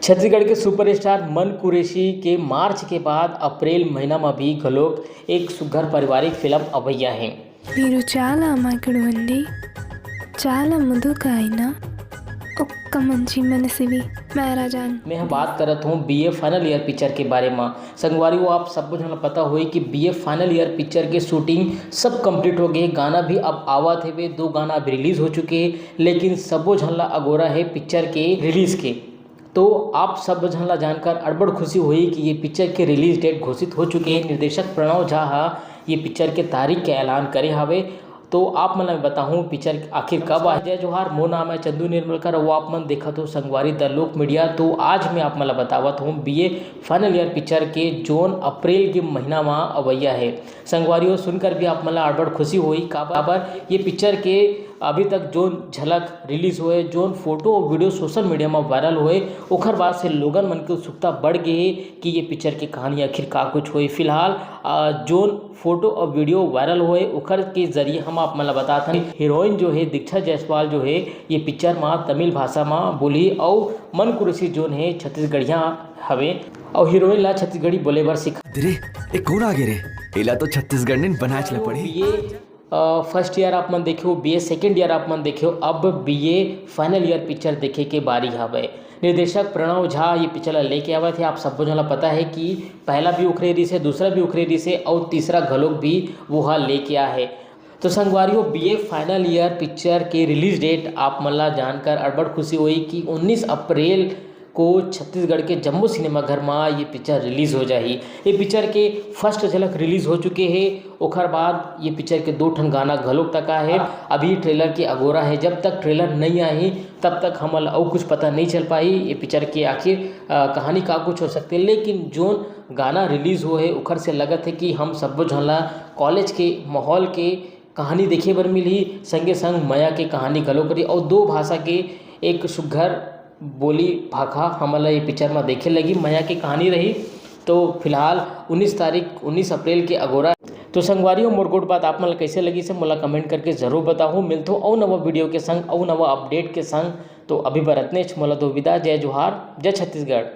छत्तीसगढ़ के सुपरस्टार मन कुरैशी के मार्च के बाद अप्रैल महीना में भी घलोक एक सुघर पारिवारिक फिल्म अवैया है। మీరు చాలా అమాయకుడివండి, చాలా మృదువుగా అయినా ఒక్క మంచి మనసివి महाराजान। मैं बात करत हूँ बीए फाइनल ईयर पिक्चर के बारे में। संगवारियों आप सबको जन पता हुई कि बीए फाइनल ईयर पिक्चर के शूटिंग सब कंप्लीट हो गए, गाना भी अब आवत है, वे 2 गाना अब रिलीज हो चुके हैं, लेकिन सबो झनला अगोरा है पिक्चर के रिलीज के। तो आप सब झनला जानकर अड़बड़ खुशी हुई कि ये पिक्चर के रिलीज डेट घोषित हो चुके हैं। निर्देशक प्रणव झा ये पिक्चर के तारीख के ऐलान करे हवे। तो आप मन बताऊँ पिक्चर आखिर कब आ। जय जोहार, मो नाम है चंदू निर्मलकर, वो आप मन देखा तो संगवारी द लोक मीडिया। तो आज मैं आप मन बतावत हूँ बीए फाइनल ईयर पिक्चर के जोन अप्रैल के महीना में अवैया है। संगवारियों सुनकर भी आप मन अड़बड़ खुशी हुई काबर ये पिक्चर के अभी तक जोन झलक रिलीज हुए, जोन फोटो और वीडियो सोशल मीडिया में वायरल हुए, ओखर बाद से लोगन मन की उत्सुकता बढ़ गई कि ये पिक्चर की कहानी आखिर का कुछ हुई। फिलहाल जोन फोटो और वीडियो वायरल हुए ओखर के जरिए हम आप मतलब बताते हैं हीरोइन जो है दीक्षा जायसवाल जो है ये पिक्चर में तमिल भाषा में बोली और मन कुरैशी जोन है छत्तीसगढ़िया हवे और हीरोइन ला छत्तीसगढ़ी बोले बर सिखा रे कौन आगे रे एला तो छत्तीसगढ़ ने बना चले पड़े। ये फर्स्ट ईयर आप मन देखियो, बीए सेकेंड ईयर आप मन देखियो, अब बीए फाइनल ईयर पिक्चर देखे के बारी हवे। निर्देशक प्रणव झा ये पिक्चर लेके आवे थे। आप सबको जला पता है कि पहला भी उखरेरी से, दूसरा भी उखरेरी से और तीसरा घलोक भी वो लेके आया है। तो संगवारियों बीए फाइनल ईयर पिक्चर के रिलीज डेट आप मला जानकर अड़बड़ खुशी हुई कि 19 अप्रैल को छत्तीसगढ़ के जम्मू सिनेमा घर में ये पिक्चर रिलीज हो जाही। ये पिक्चर के फर्स्ट झलक रिलीज हो चुके हैं, ओखर बाद ये पिक्चर के 2 ठन गाना घलोक तक है। अभी ट्रेलर के अगोरा है, जब तक ट्रेलर नहीं आई तब तक हम और कुछ पता नहीं चल पाई ये पिक्चर की आखिर कहानी का कुछ हो सकती है। लेकिन जोन गाना रिलीज हुए है ओखर से लगत है कि हम सब झला कॉलेज के माहौल के कहानी देखे बर मिली, संगे संग माया के कहानी घलोक करी और 2 भाषा के एक सुघर बोली भाखा हमला ये पिक्चर में देखे लगी, माया की कहानी रही। तो फिलहाल 19 अप्रैल के अगोरा। तो संगवारियों मोरगोट बात आप मन कैसे लगी से मोला कमेंट करके जरूर बताऊँ। मिलते हो और नवा वीडियो के संग और नवा अपडेट के संग। तो अभी बरतने मोला दो विदा। जय जोहार, जय छत्तीसगढ़।